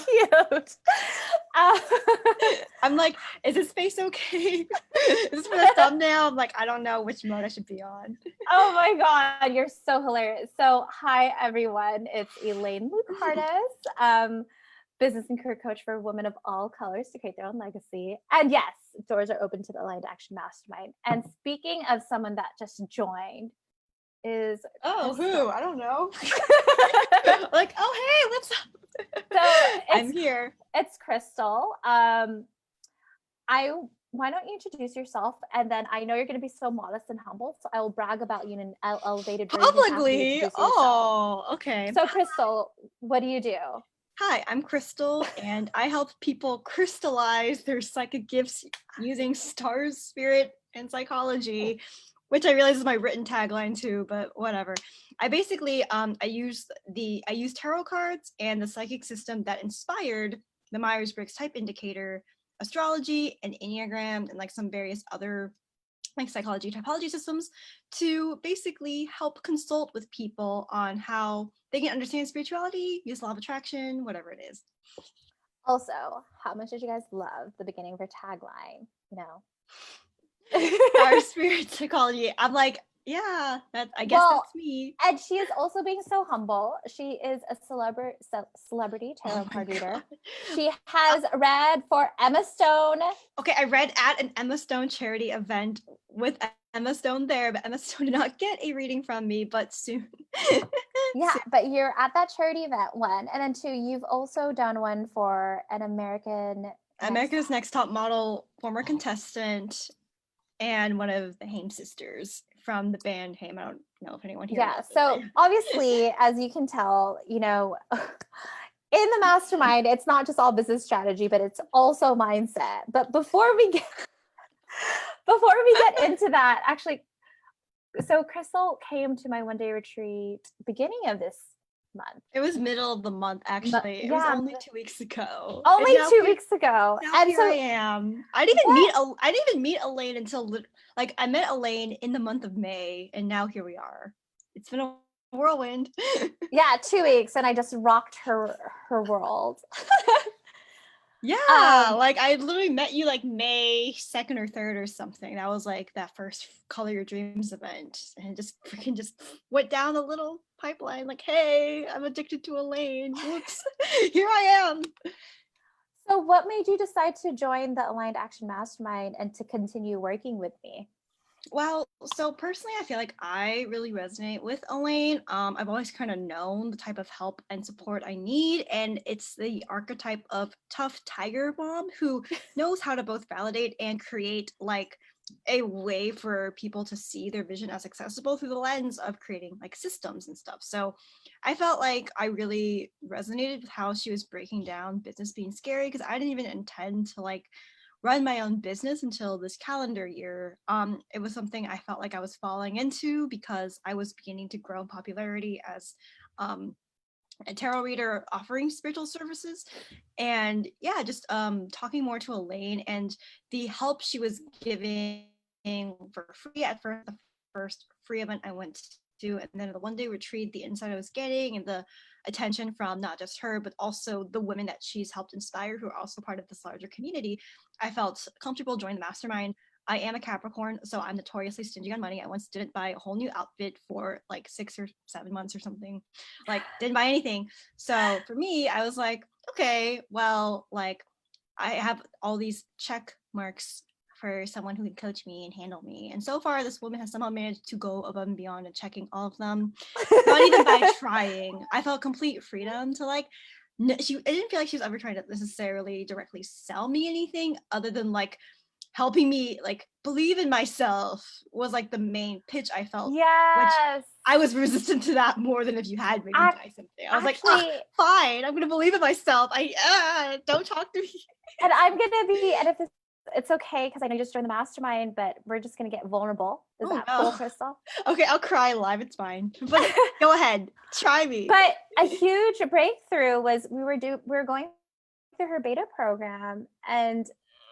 cute. Uh, I'm like, is his face okay? Is this for the thumbnail? I'm like, I don't know which mode I should be on. Oh my God, you're so hilarious. So, hi everyone. It's Elaine Lucardes, business and career coach for women of all colors to create their own legacy. And yes, doors are open to the Aligned Action Mastermind. And speaking of someone that just joined, is Oh, Crystal. who? I don't know. Like, oh, hey, what's up? So I'm here. It's Crystal. Why don't you introduce yourself, and then I know you're going to be so modest and humble, so I will brag about you in an elevated version Publicly? Oh, okay. So Crystal, what do you do? Hi, I'm Crystal, and I help people crystallize their psychic gifts using stars, spirit, and psychology, which I realize is my written tagline too, but whatever. I basically I use tarot cards and the psychic system that inspired the Myers-Briggs type indicator, astrology, and enneagram, and like some various other like psychology typology systems to basically help consult with people on how they can understand spirituality, use law of attraction, whatever it is. Also, how much did you guys love the beginning of her tagline? You know, Our spirit psychology. I'm like, yeah, I guess that's me. And she is also being so humble. She is a celebrity tarot card reader. She has read for Emma Stone. Okay, I read at an Emma Stone charity event with Emma Stone there, but Emma Stone did not get a reading from me, but soon. Yeah, but you're at that charity event, one. And then two, you've also done one for an America's Next Top Model former contestant and one of the Haim sisters from the band Haim. I don't know if anyone here knows. So obviously, as you can tell, you know, in the mastermind, it's not just all business strategy, but it's also mindset. But before we get into that, actually, so Crystal came to my one-day retreat beginning of this month. It was middle of the month, actually. It was only 2 weeks ago. Only 2 weeks ago. And here I am. I didn't even meet Elaine until like I met Elaine in the month of May, and now here we are. It's been a whirlwind. Yeah, 2 weeks, and I just rocked her world. Yeah, like I literally met you like May 2nd or 3rd or something. That was like that first Color Your Dreams event, and just freaking just went down a little pipeline. Like, hey, I'm addicted to Elaine. Whoops, here I am. So, what made you decide to join the Aligned Action Mastermind and to continue working with me? Well, so personally, I feel like I really resonate with Elaine. I've always kind of known the type of help and support I need, and it's the archetype of tough tiger mom who knows how to both validate and create like a way for people to see their vision as accessible through the lens of creating like systems and stuff. So I felt like I really resonated with how she was breaking down business being scary, because I didn't even intend to like run my own business until this calendar year. It was something I felt like I was falling into because I was beginning to grow in popularity as a tarot reader offering spiritual services. And yeah, just talking more to Elaine and the help she was giving for free at first, the first free event I went to, and then the one-day retreat, the insight I was getting and the attention from not just her, but also the women that she's helped inspire who are also part of this larger community. I felt comfortable joining the mastermind. I am a Capricorn, so I'm notoriously stingy on money. I once didn't buy a whole new outfit for like 6 or 7 months or something. Like, didn't buy anything. So for me, I was like, okay, well, like I have all these check marks for someone who can coach me and handle me. And so far, this woman has somehow managed to go above and beyond and checking all of them. Not even by trying. I felt complete freedom to like, I didn't feel like she was ever trying to necessarily directly sell me anything other than like helping me like believe in myself was like the main pitch I felt. Yes. Which I was resistant to that more than if you had made me buy something. I was like, fine, I'm gonna believe in myself. Don't talk to me. And I'm gonna be, and if it's okay because I know you just joined the mastermind, but we're just gonna get vulnerable. Is that cool, Crystal? Okay, I'll cry live. It's fine. But go ahead, try me. But a huge breakthrough was we were going through her beta program, and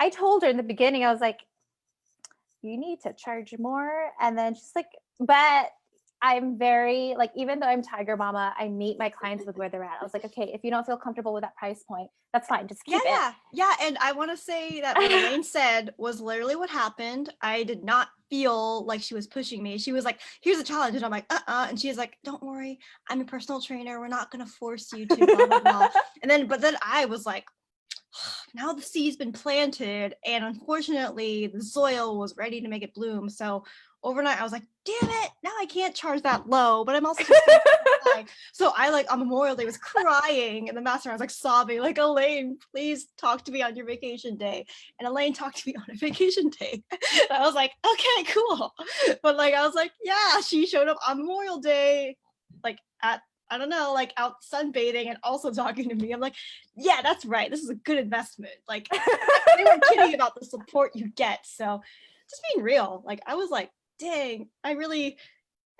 I told her in the beginning, I was like, you need to charge more. And then she's like, but I'm very like, even though I'm Tiger Mama, I meet my clients with where they're at. I was like, okay, if you don't feel comfortable with that price point, that's fine. Just keep it. Yeah. And I want to say that what Elaine said was literally what happened. I did not feel like she was pushing me. She was like, here's a challenge. And I'm like, and she's like, don't worry, I'm a personal trainer. We're not going to force you to blah, blah, blah. But then I was like, now the seed's been planted, and unfortunately the soil was ready to make it bloom. So overnight I was like, damn it, now I can't charge that low, but I'm also just high. So I like on Memorial Day was crying, and the master I was like sobbing, like, Elaine, please talk to me on your vacation day. And Elaine talked to me on a vacation day. And I was like, okay, cool. But like I was like, yeah, she showed up on Memorial Day, like at, I don't know, like out sunbathing and also talking to me. I'm like, yeah, that's right. This is a good investment. Like, they weren't kidding about the support you get. So just being real, like, I was like, dang, I really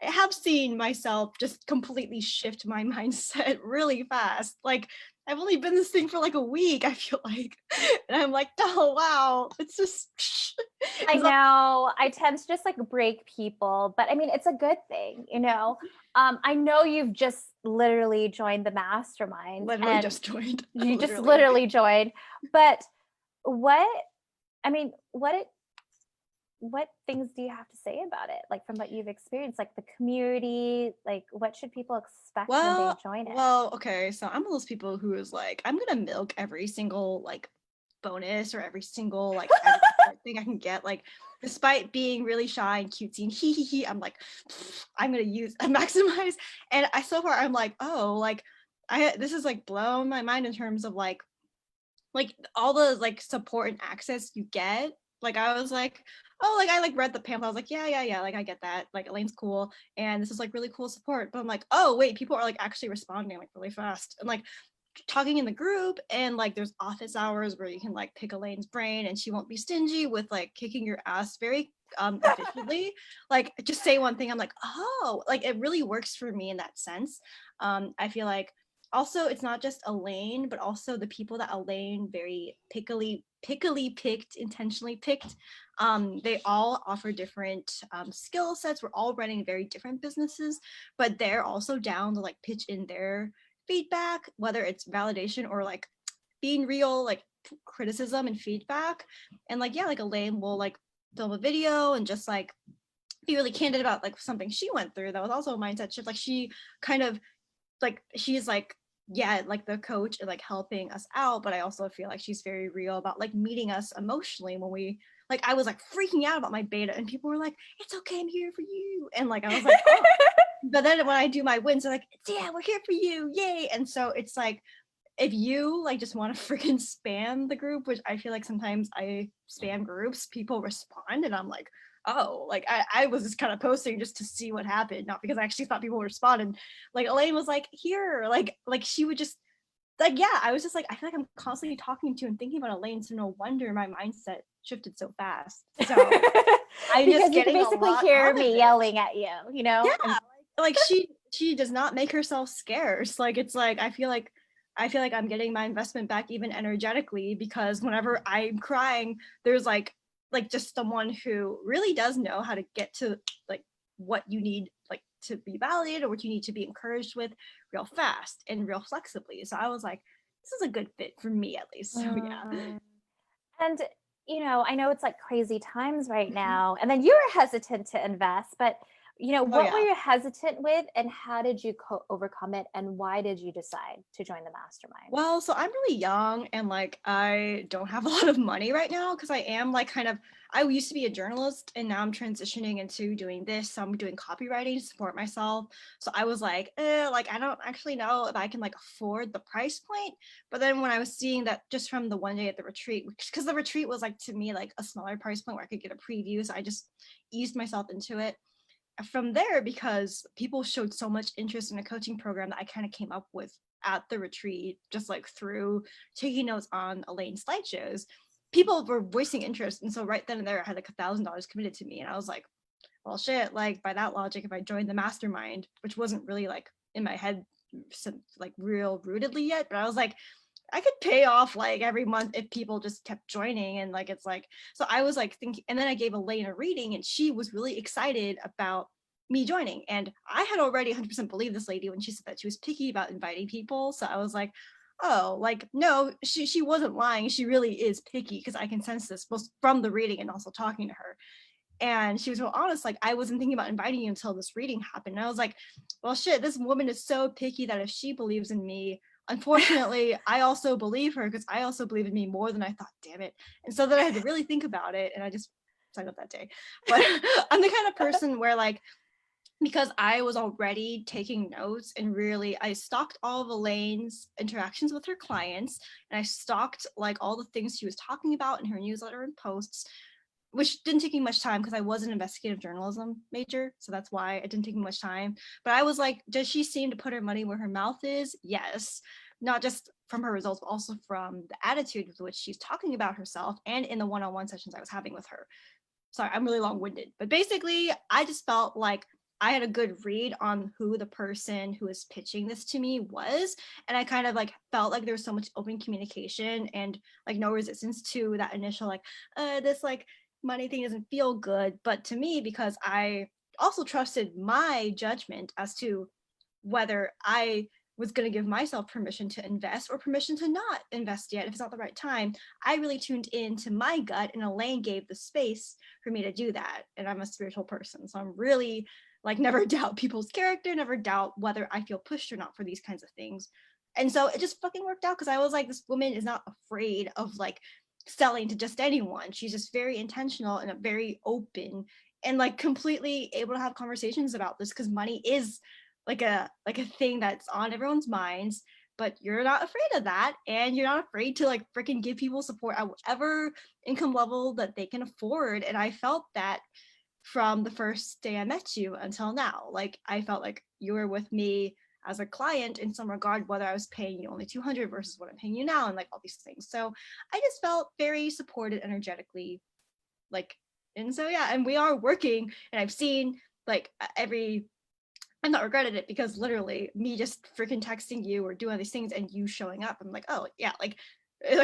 have seen myself just completely shift my mindset really fast. Like, I've only been this thing for like a week, I feel like. And I'm like, oh, wow. It's just. I know. I tend to just like break people, but I mean, it's a good thing, you know? I know you've just literally joined the mastermind. Literally just joined. You just literally joined. But what, I mean, what things do you have to say about it? Like from what you've experienced, like the community, like what should people expect when they join it? Well, okay. So I'm one of those people who is like, I'm going to milk every single like bonus or every single like thing I can get. Like, despite being really shy and cutesy and hee, I'm like, I'm going to use and maximize. And so far I'm like, oh, like this is like blown my mind in terms of like all the like support and access you get. Like I was like, oh, like I like read the pamphlet. I was like, yeah, like I get that. Like Elaine's cool, and this is like really cool support. But I'm like, oh wait, people are like actually responding like really fast and like talking in the group. And like there's office hours where you can like pick Elaine's brain, and she won't be stingy with like kicking your ass very efficiently. Like just say one thing, I'm like, oh, like it really works for me in that sense. I feel like also it's not just Elaine, but also the people that Elaine very pickily picked, intentionally picked. They all offer different skill sets. We're all running very different businesses, but they're also down to like pitch in their feedback, whether it's validation or like being real, like criticism and feedback. And like, yeah, like Elaine will like film a video and just like be really candid about like something she went through. That was also a mindset shift. Like she kind of like, she's like, yeah, like the coach and like helping us out, but I also feel like she's very real about like meeting us emotionally when we like, I was like freaking out about my beta and people were like, it's okay, I'm here for you. And like I was like, oh. But then when I do my wins, they're like, yeah, we're here for you, yay. And so it's like, if you like just want to freaking spam the group, which I feel like sometimes I spam groups, people respond and I'm like, oh, like I was just kind of posting just to see what happened, not because I actually thought people would respond. And like Elaine was like, here, like she would just like, yeah, I was just like, I feel like I'm constantly talking to and thinking about Elaine, so no wonder my mindset shifted so fast. So I because just you can basically hear me yelling at you, you know? Yeah, like she does not make herself scarce. Like it's like I feel like I'm getting my investment back even energetically, because whenever I'm crying, there's like just someone who really does know how to get to like what you need like to be validated or what you need to be encouraged with real fast and real flexibly. So I was like, this is a good fit for me at least. So yeah. And you know, I know it's like crazy times right now, and then you were hesitant to invest, but you know, what were you hesitant with, and how did you overcome it, and why did you decide to join the mastermind? Well, so I'm really young and like I don't have a lot of money right now because I am like kind of, I used to be a journalist and now I'm transitioning into doing this. So I'm doing copywriting to support myself. So I was like, like I don't actually know if I can like afford the price point. But then when I was seeing that just from the one day at the retreat, because the retreat was like to me like a smaller price point where I could get a preview. So I just eased myself into it from there, because people showed so much interest in a coaching program that I kind of came up with at the retreat, just like through taking notes on Elaine's slideshows. People were voicing interest. And so right then and there, I had like $1,000 committed to me. And I was like, well, shit, like by that logic, if I joined the mastermind, which wasn't really like in my head, like real rootedly yet, but I was like, I could pay off like every month if people just kept joining. And like, it's like, so I was like thinking, and then I gave Elaine a reading and she was really excited about me joining. And I had already 100% believed this lady when she said that she was picky about inviting people. So I was like, oh, like, no, she wasn't lying. She really is picky, because I can sense this both from the reading and also talking to her. And she was real honest, like, I wasn't thinking about inviting you until this reading happened. And I was like, well, shit, this woman is so picky that if she believes in me, unfortunately, I also believe her, because I also believe in me more than I thought, damn it. And so then I had to really think about it, and I just signed up that day. But I'm the kind of person where, like, because I was already taking notes, and really I stalked all of Elaine's interactions with her clients, and I stalked like all the things she was talking about in her newsletter and posts, which didn't take me much time because I was an investigative journalism major, so that's why it didn't take me much time. But I was like, does she seem to put her money where her mouth is? Yes. Not just from her results, but also from the attitude with which she's talking about herself, and in the one-on-one sessions I was having with her. Sorry, I'm really long-winded, but basically I just felt like I had a good read on who the person who was pitching this to me was, and I kind of like felt like there was so much open communication and like no resistance to that initial like this like money thing doesn't feel good. But to me, because I also trusted my judgment as to whether I was going to give myself permission to invest or permission to not invest yet if it's not the right time, I really tuned into my gut, and Elaine gave the space for me to do that. And I'm a spiritual person, so I'm really like never doubt people's character, never doubt whether I feel pushed or not for these kinds of things. And so it just fucking worked out, because I was like, this woman is not afraid of like selling to just anyone. She's just very intentional and very open, and like completely able to have conversations about this, because money is like a thing that's on everyone's minds. But you're not afraid of that, and you're not afraid to like freaking give people support at whatever income level that they can afford. And I felt that from the first day I met you until now. Like, I felt like you were with me as a client in some regard, whether I was paying you only 200 versus what I'm paying you now, and like all these things. So I just felt very supported energetically, like. And so yeah, and we are working, and I've seen like every, I'm not regretted it, because literally me just freaking texting you or doing these things and you showing up, I'm like, oh yeah, like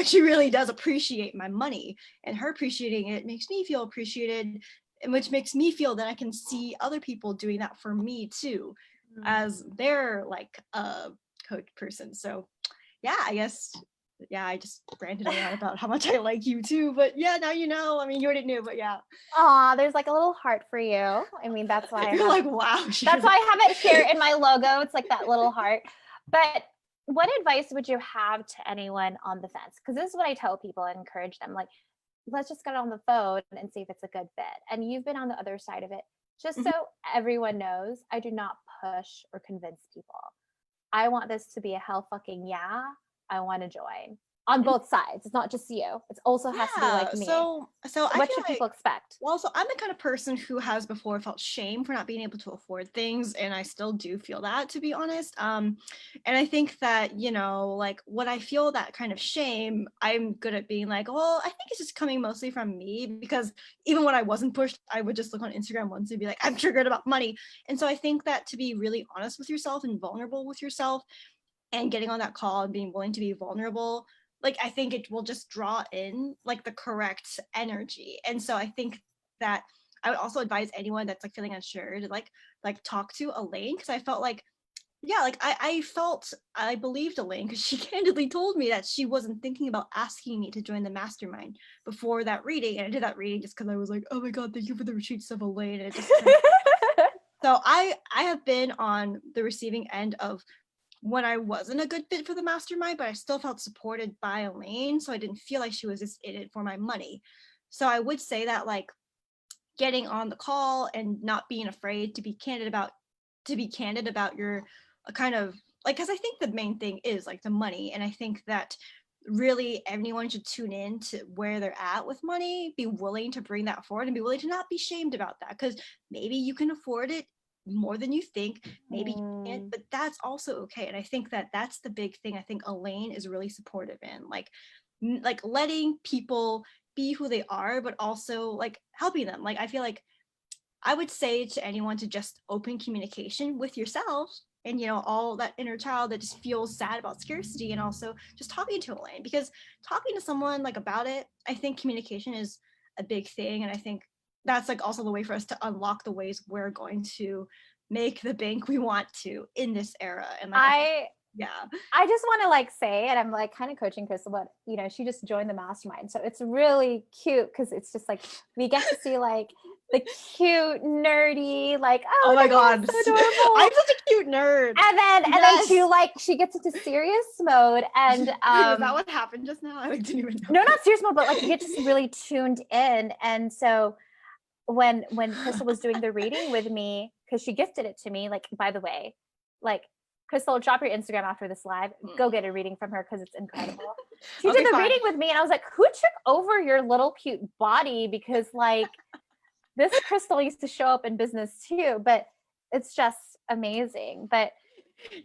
she really does appreciate my money, and her appreciating it makes me feel appreciated, and which makes me feel that I can see other people doing that for me too, as their like coach person. So yeah, I guess, yeah, I just ranted a lot about how much I like you too, but yeah, now you know. I mean, you already knew, but yeah. Aw, there's like a little heart for you. I mean, that's why You're like, wow. that's why I have it here in my logo. It's like that little heart. But what advice would you have to anyone on the fence? Because this is what I tell people and encourage them. Like, let's just get on the phone and see if it's a good fit. And you've been on the other side of it. Just so everyone knows, I do not push or convince people. I want this to be a hell fucking yeah. I want to join on both sides. It's not just you. It also has to be like me. So I what feel should like, people expect? well, so I'm the kind of person who has before felt shame for not being able to afford things, and I still do feel that, to be honest. And I think that, you know, like when I feel that kind of shame, I'm good at being like, well, I think it's just coming mostly from me, because even when I wasn't pushed, I would just look on Instagram once and be like, I'm triggered about money. And so I think that to be really honest with yourself and vulnerable with yourself, and getting on that call and being willing to be vulnerable, like I think it will just draw in like the correct energy. And so I think that I would also advise anyone that's like feeling unsure to like talk to Elaine, because I felt like, yeah, like I felt I believed Elaine, because she candidly told me that she wasn't thinking about asking me to join the mastermind before that reading. And I did that reading just because I was like, oh my god, thank you for the retreats of Elaine. And it just so I have been on the receiving end of when I wasn't a good fit for the mastermind, but I still felt supported by Elaine. So I didn't feel like she was just in it for my money. So I would say that like getting on the call and not being afraid to be candid about your kind of like, because I think the main thing is like the money. And I think that really anyone should tune in to where they're at with money, be willing to bring that forward, and be willing to not be shamed about that, because maybe you can afford it more than you think, maybe you can't, but that's also okay. And I think that that's the big thing I think Elaine is really supportive in, like letting people be who they are, but also like helping them. Like I feel like I would say to anyone to just open communication with yourself, and you know, all that inner child that just feels sad about scarcity, and also just talking to Elaine, because talking to someone like about it, I think communication is a big thing. And I think that's like also the way for us to unlock the ways we're going to make the bank we want to in this era. And like, I just want to like say, and I'm like kind of coaching Crystal, but you know, she just joined the mastermind. So it's really cute because it's just like we get to see like the cute, nerdy, like, oh my God, so adorable. I'm such a cute nerd. And then she like she gets into serious mode. And is that what happened just now? I like, didn't even know. No, not serious mode, but like you get just really tuned in. And so when Crystal was doing the reading with me, because she gifted it to me, like, by the way, like, Crystal, drop your Instagram after this live. Go get a reading from her because it's incredible. She did the reading with me, and I was like, who took over your little cute body? Because like this Crystal used to show up in business too, but it's just amazing. But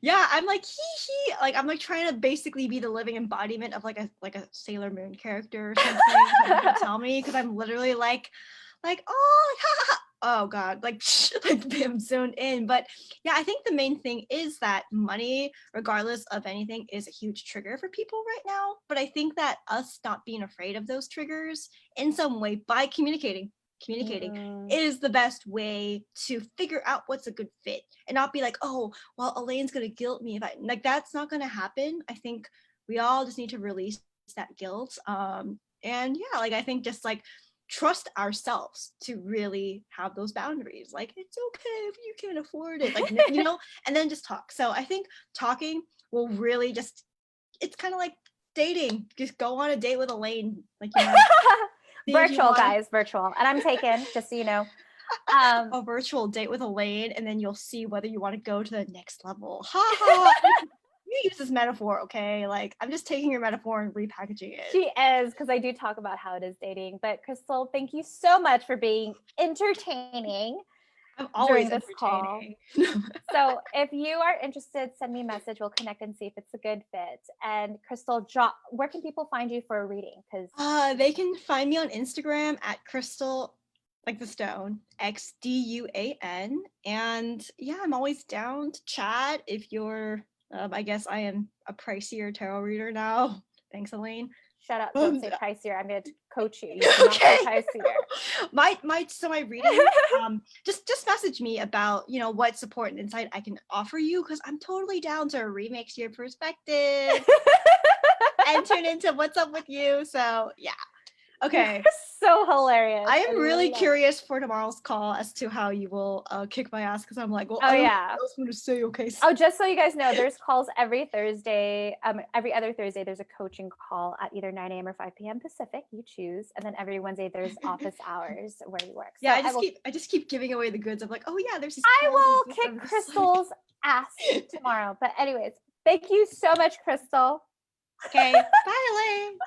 yeah, I'm like he like I'm like trying to basically be the living embodiment of like a Sailor Moon character or something. Tell me, because I'm literally like oh God, like I'm zoned in. But yeah, I think the main thing is that money, regardless of anything, is a huge trigger for people right now. But I think that us not being afraid of those triggers in some way by communicating is the best way to figure out what's a good fit and not be like, oh, well, Elaine's gonna guilt me if I like. That's not gonna happen. I think we all just need to release that guilt. And yeah, like I think just like trust ourselves to really have those boundaries. Like, it's okay if you can't afford it, like, you know, and then just talk. So I think talking will really just, it's kind of like dating. Just go on a date with Elaine. Like, you know, virtual, guys, virtual. And I'm taken, just so you know. A virtual date with Elaine, and then you'll see whether you want to go to the next level. Ha ha. You use this metaphor, okay? Like, I'm just taking your metaphor and repackaging it. She is, because I do talk about how it is dating. But Crystal, thank you so much for being entertaining. I'm always entertaining. So if you are interested, send me a message. We'll connect and see if it's a good fit. And Crystal, where can people find you for a reading? Because they can find me on Instagram at Crystal, like the stone, XDUAN. And yeah, I'm always down to chat if you're I guess I am a pricier tarot reader now. Thanks, Elaine. Shut up! Don't say pricier. I'm going to coach you. You cannot say pricier. My reading. Just message me about, you know, what support and insight I can offer you, because I'm totally down to remix your perspective and turn into what's up with you. So yeah. Okay. So hilarious. I am really curious for tomorrow's call as to how you will kick my ass, because I'm like, well, I don't know what else I'm going to say. Okay. Oh, just so you guys know, there's calls every Thursday. Every other Thursday, there's a coaching call at either 9 a.m. or 5 p.m. Pacific. You choose. And then every Wednesday, there's office hours where you work. So yeah, I just keep giving away the goods. I'm like, oh yeah, there's these. I will kick Crystal's ass tomorrow. But anyways, thank you so much, Crystal. Okay. Bye, Elaine.